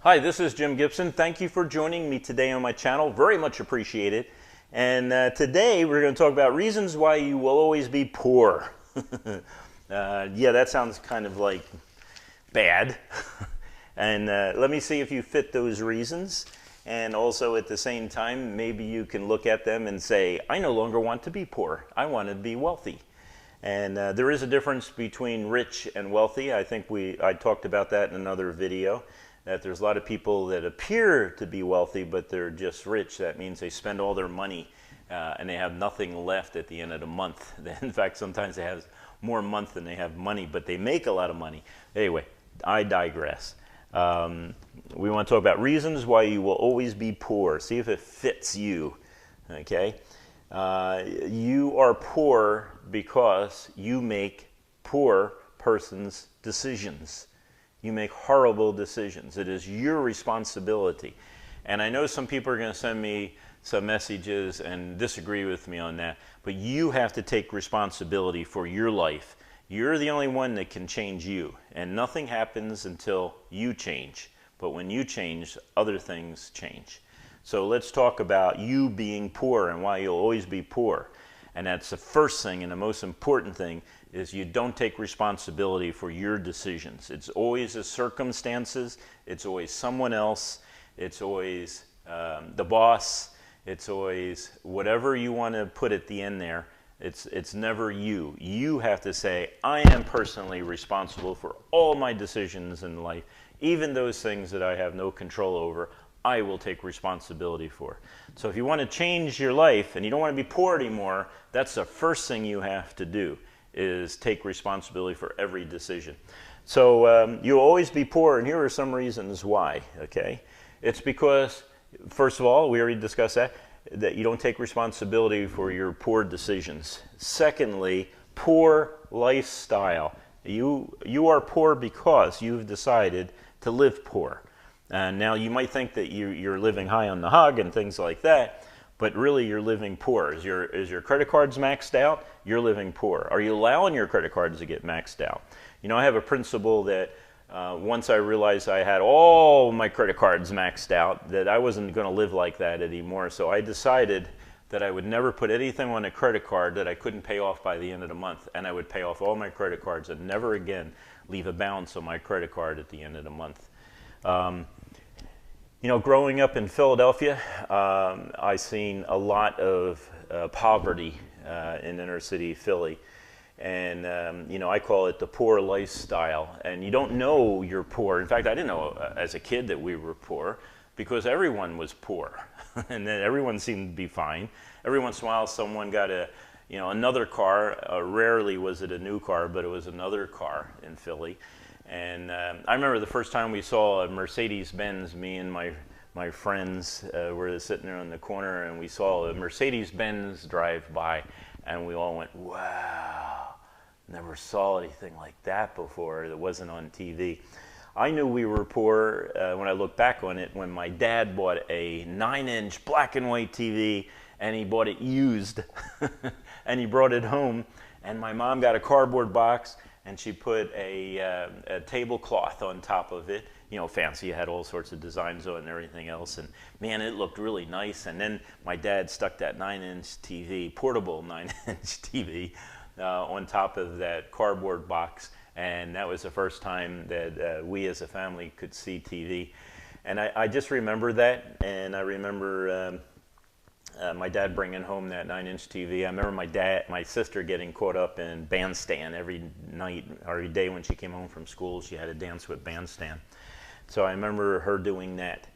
Hi, this is Jim Gibson. Thank you for joining me today on my channel. Very much appreciated. And today we're going to talk about reasons why you will always be poor. Yeah, that sounds kind of like bad. And let me see if you fit those reasons. And also at the same time, maybe you can look at them and say, I no longer want to be poor. I want to be wealthy. And there is a difference between rich and wealthy. I think I talked about that in another video. That there's a lot of people that appear to be wealthy, but they're just rich. That means they spend all their money and they have nothing left at the end of the month. In fact, sometimes they have more month than they have money, but they make a lot of money. Anyway, I digress. We want to talk about reasons why you will always be poor. See if it fits you, okay? You are poor because you make poor person's decisions. You make horrible decisions. It is your responsibility. And I know some people are going to send me some messages and disagree with me on that, but you have to take responsibility for your life. You're the only one that can change you, and nothing happens until you change. But when you change, other things change. So let's talk about you being poor and why you'll always be poor. And that's the first thing and the most important thing is you don't take responsibility for your decisions. It's always the circumstances, it's always someone else, it's always the boss, it's always whatever you want to put at the end there. It's never you. You have to say, I am personally responsible for all my decisions in life, even those things that I have no control over. I will take responsibility for. So if you want to change your life and you don't want to be poor anymore, that's the first thing you have to do, is take responsibility for every decision. So you'll always be poor, and here are some reasons why, okay? It's because, first of all, we already discussed that you don't take responsibility for your poor decisions. Secondly, poor lifestyle. You are poor because you've decided to live poor. And now you might think that you're living high on the hog and things like that, but really you're living poor. Is your credit cards maxed out? You're living poor. Are you allowing your credit cards to get maxed out? You know, I have a principle that once I realized I had all my credit cards maxed out, that I wasn't going to live like that anymore. So I decided that I would never put anything on a credit card that I couldn't pay off by the end of the month. And I would pay off all my credit cards and never again leave a balance on my credit card at the end of the month. You know, growing up in Philadelphia, I seen a lot of poverty in inner city Philly. And, you know, I call it the poor lifestyle. And you don't know you're poor. In fact, I didn't know as a kid that we were poor because everyone was poor. And then everyone seemed to be fine. Every once in a while, someone got another car. Rarely was it a new car, but it was another car in Philly. And I remember the first time we saw a Mercedes-Benz, me and my friends were sitting there on the corner, and we saw a Mercedes-Benz drive by, and we all went, wow, never saw anything like that before. That wasn't on TV. I knew we were poor when I look back on it, when my dad bought a 9-inch black and white TV, and he bought it used, and he brought it home, and my mom got a cardboard box, and she put a tablecloth on top of it, you know, fancy. It had all sorts of designs on it and everything else. And man, it looked really nice. And then my dad stuck that 9-inch TV, portable 9-inch TV, on top of that cardboard box. And that was the first time that we as a family could see TV. And I just remember that. And I remember my dad bringing home that 9-inch TV. I remember my sister getting caught up in Bandstand every night, or every day when she came home from school. She had to dance with Bandstand. So I remember her doing that.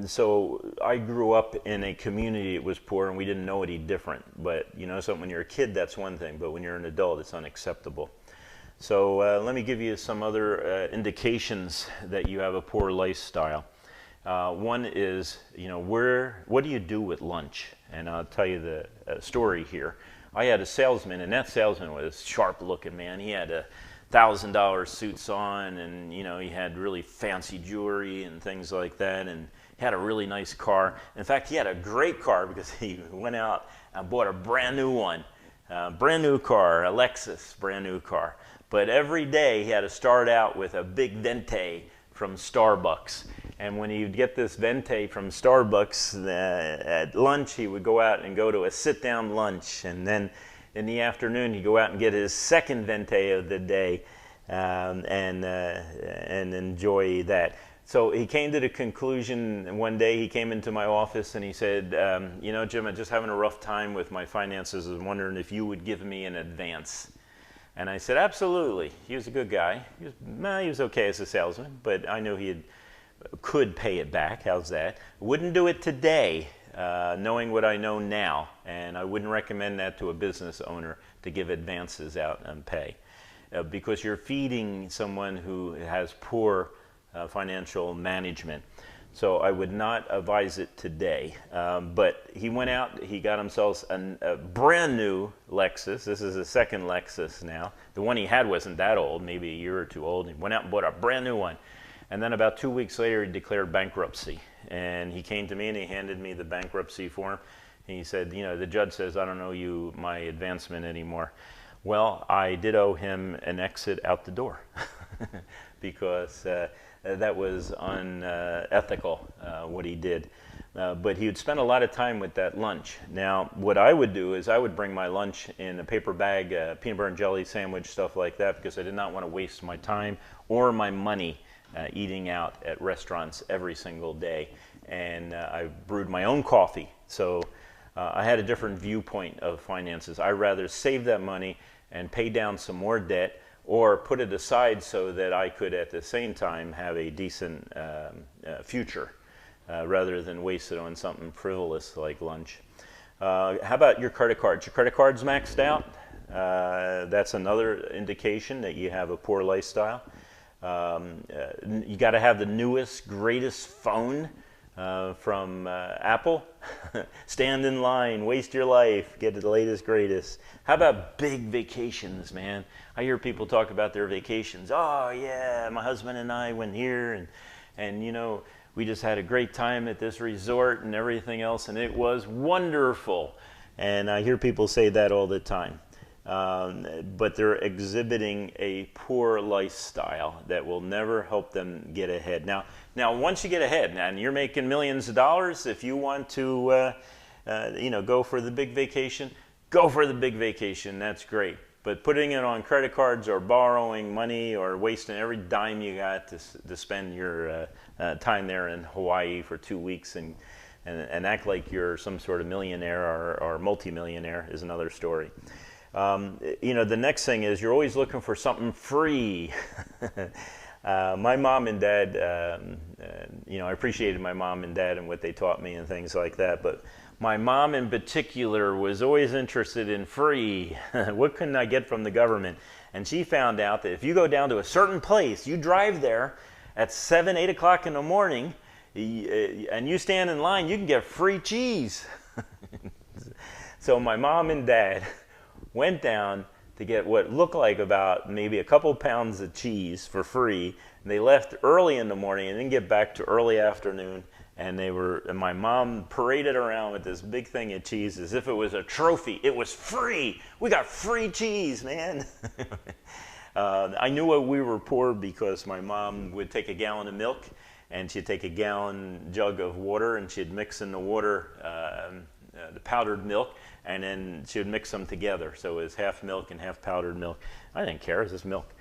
So I grew up in a community that was poor, and we didn't know any different. But you know something, when you're a kid, that's one thing. But when you're an adult, it's unacceptable. So let me give you some other indications that you have a poor lifestyle. One is, you know, what do you do with lunch? And I'll tell you the story here. I had a salesman, and that salesman was a sharp-looking man. He had $1,000 suits on, and you know, he had really fancy jewelry and things like that, and he had a really nice car. In fact, he had a great car because he went out and bought a brand new one, brand new car, a Lexus, brand new car. But every day he had to start out with a big venti from Starbucks. And when he'd get this venti from Starbucks at lunch, he would go out and go to a sit-down lunch. And then in the afternoon, he'd go out and get his second venti of the day and enjoy that. So he came to the conclusion, one day he came into my office and he said, you know, Jim, I'm just having a rough time with my finances. I'm wondering if you would give me an advance. And I said, absolutely. He was a good guy. He was okay as a salesman, but I knew he could pay it back. How's that? Wouldn't do it today, knowing what I know now, and I wouldn't recommend that to a business owner, to give advances out and pay, because you're feeding someone who has poor financial management. So I would not advise it today. But he went out, he got himself a brand new Lexus. This is his second Lexus now. The one he had wasn't that old, maybe a year or two old. He went out and bought a brand new one. And then about 2 weeks later, he declared bankruptcy. And he came to me and he handed me the bankruptcy form. And he said, you know, the judge says, I don't owe you my advancement anymore. Well, I did owe him an exit out the door because that was unethical, what he did. But he would spend a lot of time with that lunch. Now, what I would do is I would bring my lunch in a paper bag, peanut butter and jelly sandwich, stuff like that, because I did not want to waste my time or my money eating out at restaurants every single day. And I brewed my own coffee. So I had a different viewpoint of finances. I'd rather save that money and pay down some more debt, or put it aside so that I could at the same time have a decent future, rather than waste it on something frivolous like lunch. How about your credit cards? Your credit card's maxed out? That's another indication that you have a poor lifestyle. You got to have the newest, greatest phone from Apple. Stand in line, waste your life, get the latest, greatest. How about big vacations, man? I hear people talk about their vacations. Oh yeah, my husband and I went here, and you know, we just had a great time at this resort and everything else, and it was wonderful. And I hear people say that all the time. But they're exhibiting a poor lifestyle that will never help them get ahead. Now, once you get ahead, and you're making millions of dollars, if you want to, you know, go for the big vacation, go for the big vacation. That's great. But putting it on credit cards or borrowing money or wasting every dime you got to spend your time there in Hawaii for 2 weeks and act like you're some sort of millionaire or multimillionaire is another story. You know, the next thing is you're always looking for something free. My mom and dad, you know, I appreciated my mom and dad and what they taught me and things like that, but my mom in particular was always interested in free. What can I get from the government? And she found out that if you go down to a certain place, you drive there at 7, 8 o'clock in the morning, and you stand in line, you can get free cheese. So my mom and dad went down to get what looked like about maybe a couple pounds of cheese for free. And they left early in the morning and didn't get back to early afternoon. And my mom paraded around with this big thing of cheese as if it was a trophy. It was free. We got free cheese, man. I knew we were poor because my mom would take a gallon of milk and she'd take a gallon jug of water and she'd mix in the water the powdered milk, and then she would mix them together. So it was half milk and half powdered milk. I didn't care, it was just milk.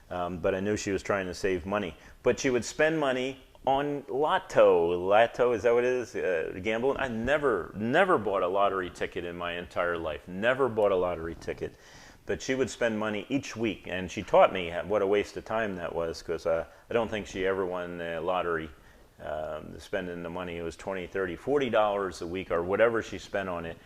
But I knew she was trying to save money. But she would spend money on lotto. Lotto, is that what it is? Gambling? I never bought a lottery ticket in my entire life. Never bought a lottery ticket. But she would spend money each week, and she taught me what a waste of time that was, because I don't think she ever won the lottery. Spending the money, it was $20, $30, $40 a week or whatever she spent on it.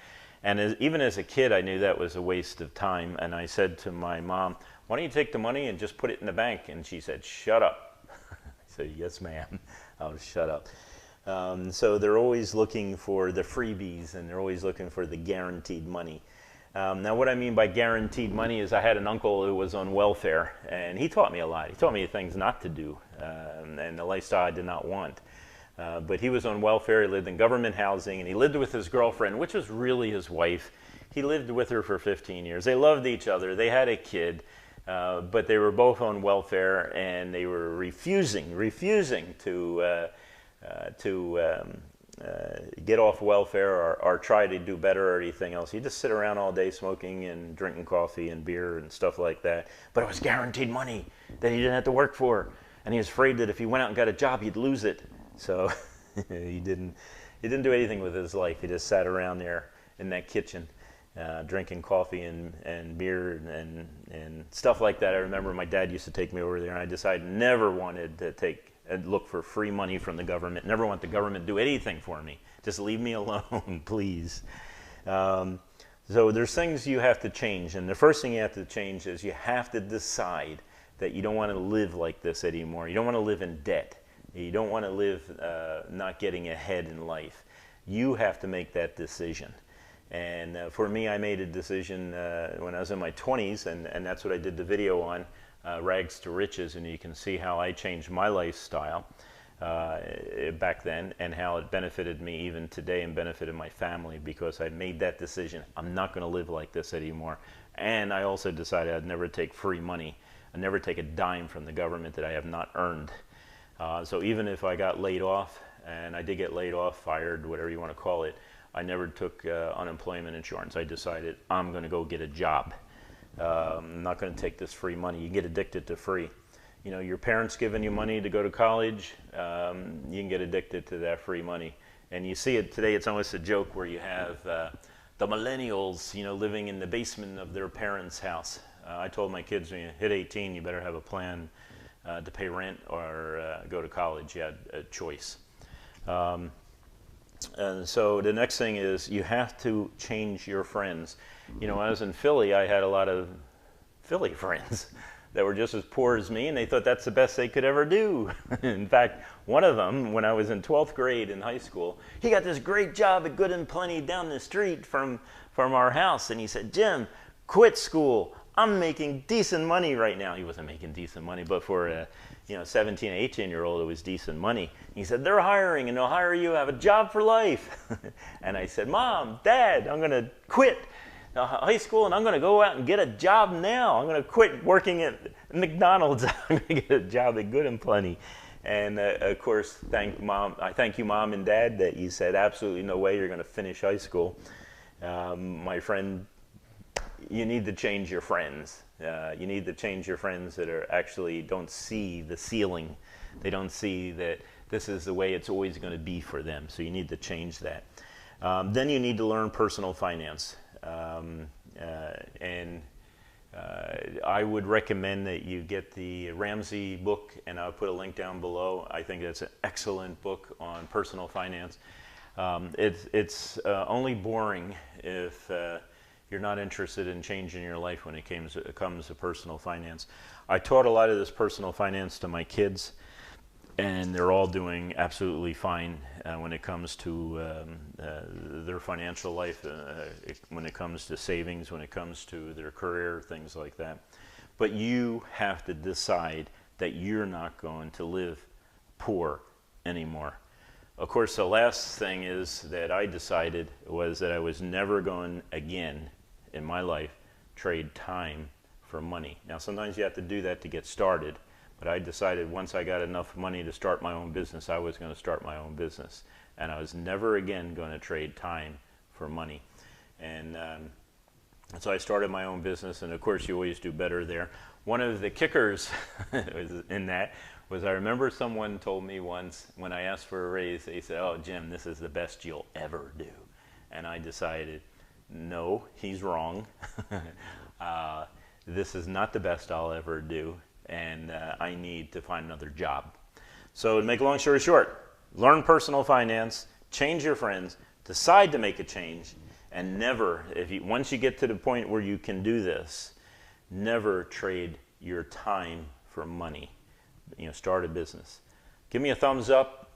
And even as a kid, I knew that was a waste of time. And I said to my mom, why don't you take the money and just put it in the bank? And she said, shut up. I said, yes, ma'am. I'll shut up. So they're always looking for the freebies, and they're always looking for the guaranteed money. Now, what I mean by guaranteed money is I had an uncle who was on welfare, and he taught me a lot. He taught me things not to do, and the lifestyle I did not want. But he was on welfare, he lived in government housing, and he lived with his girlfriend, which was really his wife. He lived with her for 15 years. They loved each other. They had a kid, but they were both on welfare, and they were refusing to get off welfare or try to do better or anything else. You just sit around all day smoking and drinking coffee and beer and stuff like that. But it was guaranteed money that he didn't have to work for. And he was afraid that if he went out and got a job, he'd lose it. So he didn't do anything with his life. He just sat around there in that kitchen drinking coffee and beer and stuff like that. I remember my dad used to take me over there, and I decided never wanted to take and look for free money from the government. Never want the government to do anything for me. Just leave me alone, please. So there's things you have to change, and the first thing you have to change is you have to decide that you don't want to live like this anymore. You don't want to live in debt. You don't want to live not getting ahead in life. You have to make that decision. And for me, I made a decision when I was in my 20s, and that's what I did the video on. Rags to Riches, and you can see how I changed my lifestyle back then and how it benefited me even today and benefited my family, because I made that decision. I'm not going to live like this anymore. And I also decided I'd never take free money. I'd never take a dime from the government that I have not earned. So even if I got laid off, and I did get laid off, fired, whatever you want to call it, I never took unemployment insurance. I decided I'm going to go get a job. I'm not going to take this free money. You get addicted to free. You know, your parents giving you money to go to college, you can get addicted to that free money. And you see it today, it's almost a joke where you have the millennials, you know, living in the basement of their parents' house. I told my kids, when you hit 18, you better have a plan to pay rent or go to college. You had a choice. And so the next thing is you have to change your friends. You know, when I was in Philly, I had a lot of Philly friends that were just as poor as me, and they thought that's the best they could ever do. In fact, one of them, when I was in 12th grade in high school, he got this great job at Good and Plenty down the street from our house, and he said, "Jim, quit school. I'm making decent money right now." He wasn't making decent money, but for a 17, 18-year-old, it was decent money. He said, "They're hiring, and they'll hire you, have a job for life." And I said, "Mom, Dad, I'm going to quit high school, and I'm going to go out and get a job now. I'm going to quit working at McDonald's. I'm going to get a job at Good and Plenty." And of course, I thank you, Mom and Dad, that you said, absolutely no way you're going to finish high school. My friend, you need to change your friends. You need to change your friends that are actually don't see the ceiling. They don't see that this is the way it's always going to be for them. So you need to change that. Then you need to learn personal finance. I would recommend that you get the Ramsey book, and I'll put a link down below. I think that's an excellent book on personal finance. It's only boring if you're not interested in changing your life when it comes to personal finance. I taught a lot of this personal finance to my kids, and they're all doing absolutely fine when it comes to their financial life, when it comes to savings, when it comes to their career, things like that. But you have to decide that you're not going to live poor anymore. Of course, the last thing is that I decided was that I was never going again in my life trade time for money. Now, sometimes you have to do that to get started, but I decided once I got enough money to start my own business, I was going to start my own business. And I was never again going to trade time for money. And so I started my own business, and of course you always do better there. One of the kickers in that was, I remember someone told me once when I asked for a raise, they said, "Oh, Jim, this is the best you'll ever do." And I decided, no, he's wrong. This is not the best I'll ever do, and I need to find another job. So to make a long story short, learn personal finance, change your friends, decide to make a change, and never, once you get to the point where you can do this, never trade your time for money. Start a business. Give me a thumbs up.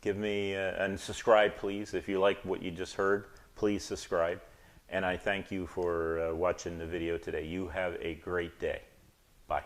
Give me and subscribe, please. If you like what you just heard, please subscribe. And I thank you for watching the video today. You have a great day. Bye.